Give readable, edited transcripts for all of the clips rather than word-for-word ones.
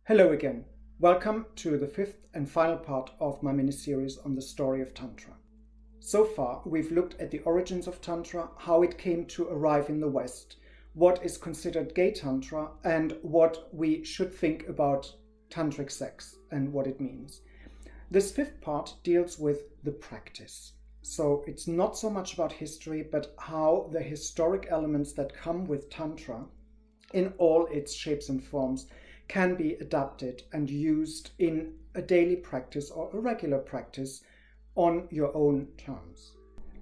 Hello again. Welcome to the fifth and final part of my mini-series on the story of Tantra. So far, we've looked at the origins of Tantra, how it came to arrive in the West, what is considered gay Tantra, and what we should think about Tantric sex and what it means. This fifth part deals with the practice. So it's not so much about history, but how the historic elements that come with Tantra in all its shapes and forms can be adapted and used in a daily practice or a regular practice on your own terms.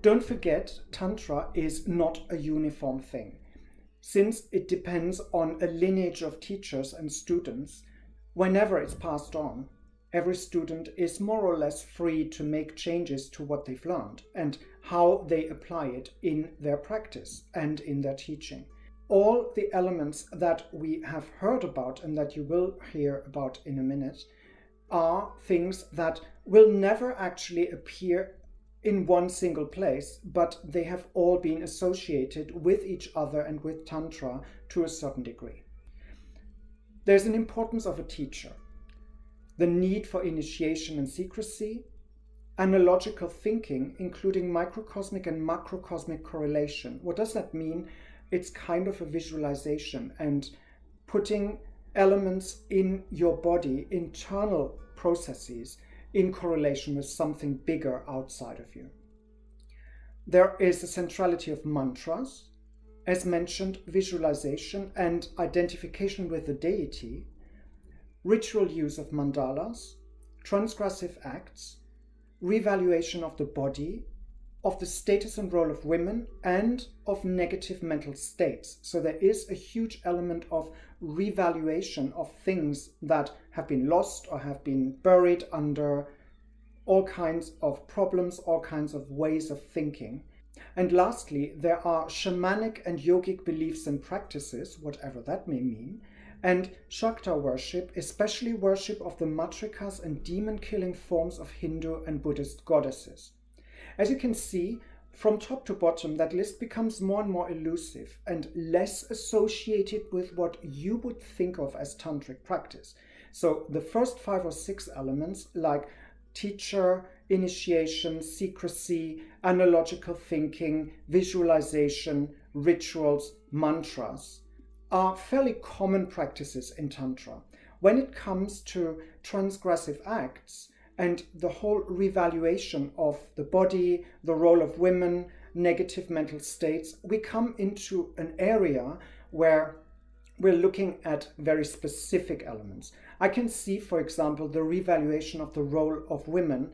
Don't forget, Tantra is not a uniform thing. Since it depends on a lineage of teachers and students, whenever it's passed on, every student is more or less free to make changes to what they've learned and how they apply it in their practice and in their teaching. All the elements that we have heard about and that you will hear about in a minute are things that will never actually appear in one single place, but they have all been associated with each other and with Tantra to a certain degree. There's an importance of a teacher, the need for initiation and secrecy, analogical thinking, including microcosmic and macrocosmic correlation. What does that mean? It's kind of a visualization and putting elements in your body, internal processes, in correlation with something bigger outside of you. There is the centrality of mantras, as mentioned, visualization and identification with the deity, ritual use of mandalas, transgressive acts, revaluation of the body, of the status and role of women, and of negative mental states. So there is a huge element of revaluation of things that have been lost or have been buried under all kinds of problems, all kinds of ways of thinking. And lastly, there are shamanic and yogic beliefs and practices, whatever that may mean, and Shakta worship, especially worship of the matrikas and demon-killing forms of Hindu and Buddhist goddesses. As you can see, from top to bottom, that list becomes more and more elusive and less associated with what you would think of as tantric practice. So the first 5 or 6 elements, like teacher, initiation, secrecy, analogical thinking, visualization, rituals, mantras, are fairly common practices in Tantra. When it comes to transgressive acts, and the whole revaluation of the body, the role of women, negative mental states, we come into an area where we're looking at very specific elements. I can see, for example, the revaluation of the role of women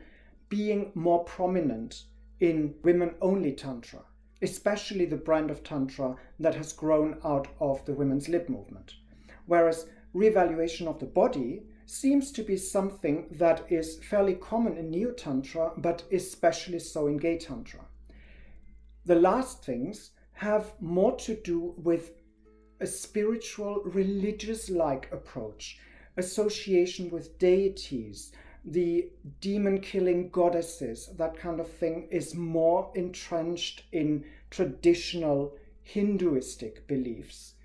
being more prominent in women-only Tantra, especially the brand of Tantra that has grown out of the women's lib movement. Whereas revaluation of the body seems to be something that is fairly common in Neo-Tantra, but especially so in gay Tantra. The last things have more to do with a spiritual, religious-like approach, association with deities, the demon-killing goddesses, that kind of thing is more entrenched in traditional Hinduistic beliefs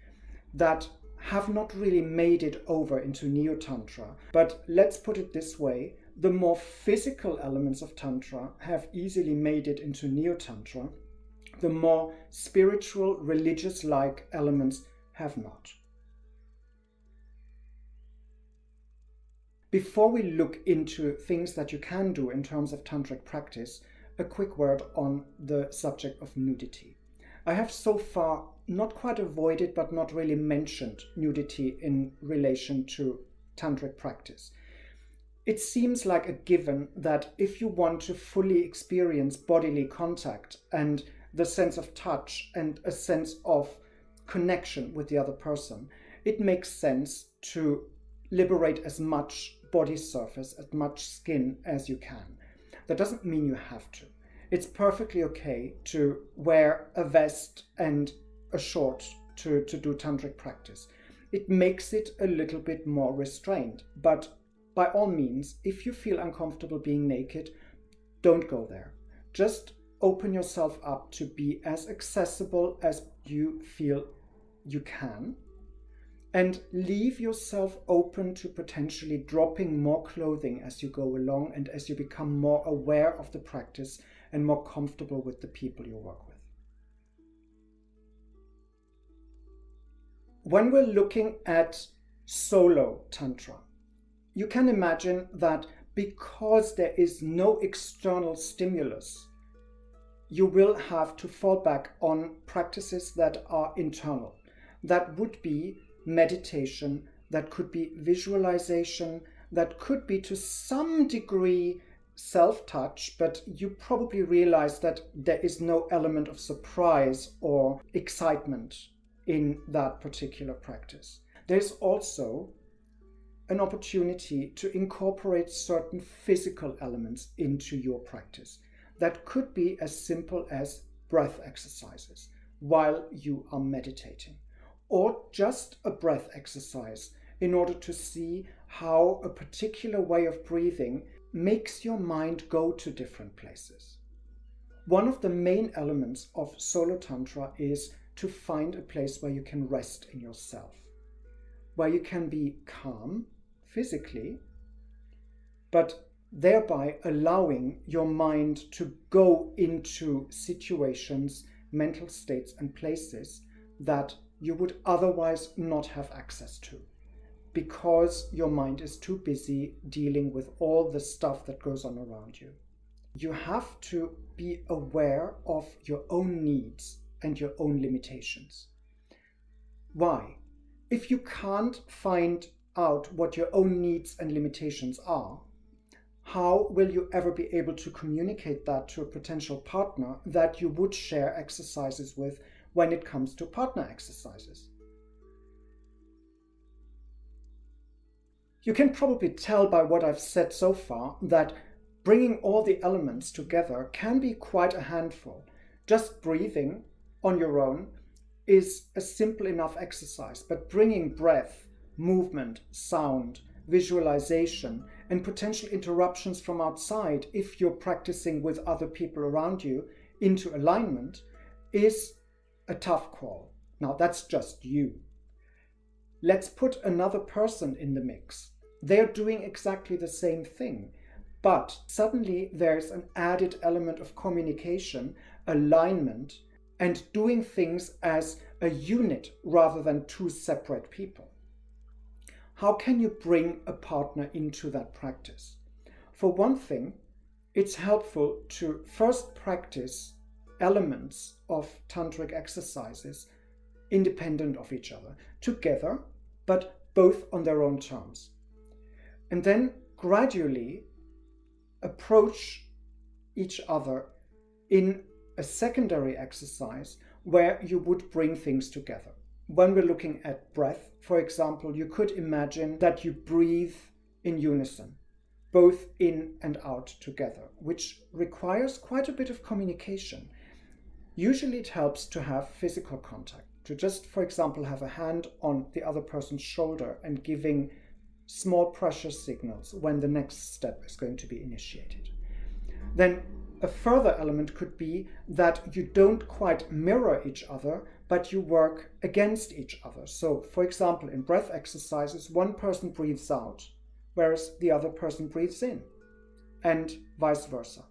that have not really made it over into Neo-Tantra. But let's put it this way, the more physical elements of Tantra have easily made it into Neo-Tantra, the more spiritual, religious-like elements have not. Before we look into things that you can do in terms of tantric practice, a quick word on the subject of nudity. I have so far not quite avoided but not really mentioned nudity in relation to tantric practice. It seems like a given that if you want to fully experience bodily contact and the sense of touch and a sense of connection with the other person, it makes sense to liberate as much body surface, as much skin as you can. That doesn't mean you have to. It's perfectly okay to wear a vest and a short to do tantric practice. It makes it a little bit more restrained, but by all means, if you feel uncomfortable being naked, don't go there. Just open yourself up to be as accessible as you feel you can, and leave yourself open to potentially dropping more clothing as you go along and as you become more aware of the practice and more comfortable with the people you work with. When we're looking at solo Tantra, you can imagine that because there is no external stimulus, you will have to fall back on practices that are internal. That would be meditation, that could be visualization, that could be to some degree self-touch, but you probably realize that there is no element of surprise or excitement in that particular practice. There's also an opportunity to incorporate certain physical elements into your practice. That could be as simple as breath exercises while you are meditating, or just a breath exercise in order to see how a particular way of breathing makes your mind go to different places. One of the main elements of solo Tantra is to find a place where you can rest in yourself, where you can be calm physically, but thereby allowing your mind to go into situations, mental states, and places that you would otherwise not have access to, because your mind is too busy dealing with all the stuff that goes on around you. You have to be aware of your own needs and your own limitations. Why? If you can't find out what your own needs and limitations are, how will you ever be able to communicate that to a potential partner that you would share exercises with when it comes to partner exercises? You can probably tell by what I've said so far that bringing all the elements together can be quite a handful. Just breathing on your own is a simple enough exercise, but bringing breath, movement, sound, visualization, and potential interruptions from outside, if you're practicing with other people around you, into alignment is a tough call. Now, that's just you. Let's put another person in the mix. They're doing exactly the same thing, but suddenly there's an added element of communication, alignment, and doing things as a unit rather than two separate people. How can you bring a partner into that practice? For one thing, it's helpful to first practice elements of tantric exercises independent of each other, together, but both on their own terms. And then gradually approach each other in a secondary exercise where you would bring things together. When we're looking at breath, for example, you could imagine that you breathe in unison, both in and out together, which requires quite a bit of communication. Usually it helps to have physical contact, to just, for example, have a hand on the other person's shoulder and giving small pressure signals when the next step is going to be initiated. Then a further element could be that you don't quite mirror each other, but you work against each other. So, for example, in breath exercises, one person breathes out, whereas the other person breathes in, and vice versa.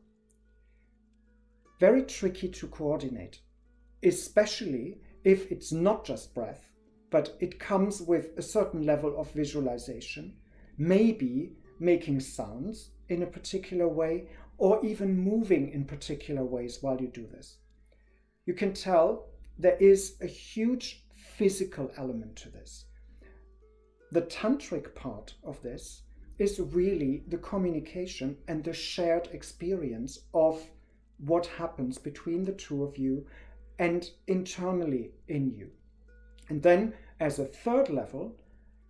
Very tricky to coordinate, especially if it's not just breath, but it comes with a certain level of visualization, maybe making sounds in a particular way, or even moving in particular ways while you do this. You can tell there is a huge physical element to this. The tantric part of this is really the communication and the shared experience of what happens between the two of you and internally in you. And then, as a third level,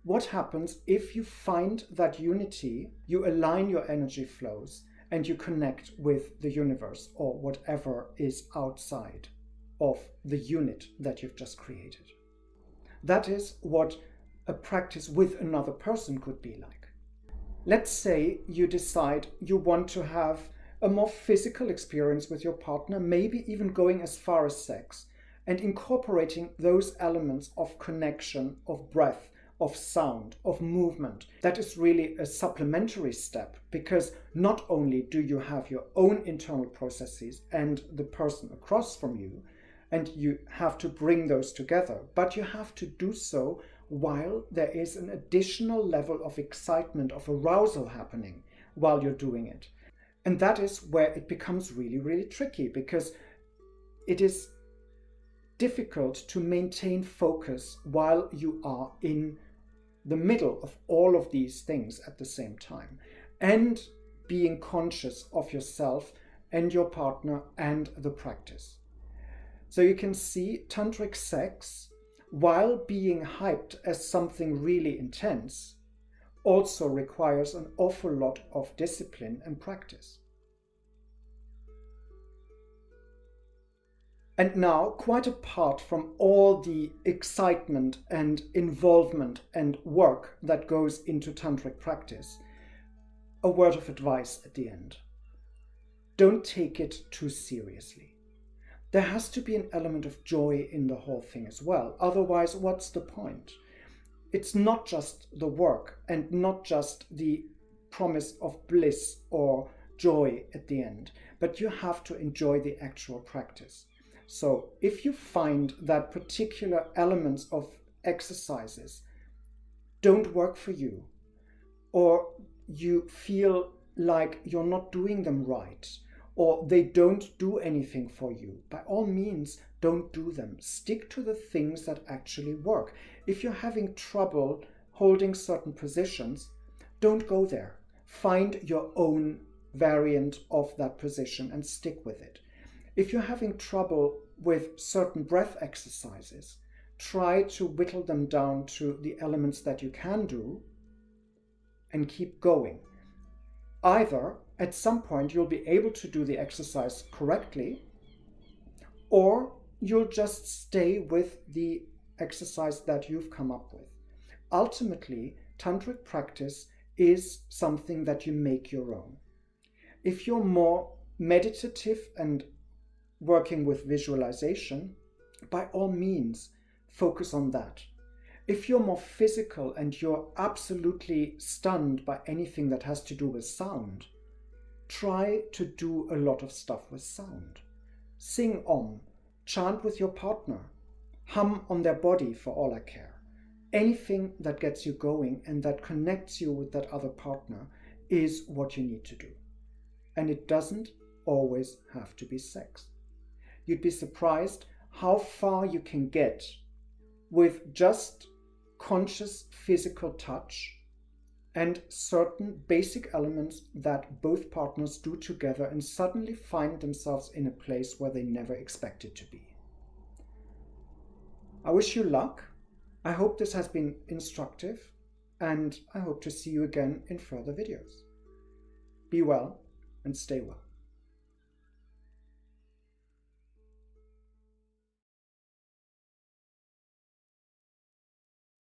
what happens if you find that unity, you align your energy flows, and you connect with the universe or whatever is outside of the unit that you've just created. That is what a practice with another person could be like. Let's say you decide you want to have a more physical experience with your partner, maybe even going as far as sex, and incorporating those elements of connection, of breath, of sound, of movement. That is really a supplementary step, because not only do you have your own internal processes and the person across from you, and you have to bring those together, but you have to do so while there is an additional level of excitement, of arousal happening while you're doing it. And that is where it becomes really, really tricky, because it is difficult to maintain focus while you are in the middle of all of these things at the same time, and being conscious of yourself and your partner and the practice. So you can see tantric sex, while being hyped as something really intense, also requires an awful lot of discipline and practice. And now, quite apart from all the excitement and involvement and work that goes into tantric practice, a word of advice at the end. Don't take it too seriously. There has to be an element of joy in the whole thing as well. Otherwise, what's the point? It's not just the work and not just the promise of bliss or joy at the end, but you have to enjoy the actual practice. So if you find that particular elements of exercises don't work for you, or you feel like you're not doing them right, or they don't do anything for you, by all means, don't do them. Stick to the things that actually work. If you're having trouble holding certain positions, don't go there. Find your own variant of that position and stick with it. If you're having trouble with certain breath exercises, try to whittle them down to the elements that you can do and keep going. Either at some point you'll be able to do the exercise correctly, or you'll just stay with the exercise that you've come up with. Ultimately, tantric practice is something that you make your own. If you're more meditative and working with visualization, by all means, focus on that. If you're more physical and you're absolutely stunned by anything that has to do with sound, try to do a lot of stuff with sound. Sing Om, chant with your partner, hum on their body for all I care. Anything that gets you going and that connects you with that other partner is what you need to do. And it doesn't always have to be sex. You'd be surprised how far you can get with just conscious physical touch and certain basic elements that both partners do together, and suddenly find themselves in a place where they never expected to be. I wish you luck. I hope this has been instructive, and I hope to see you again in further videos. Be well and stay well.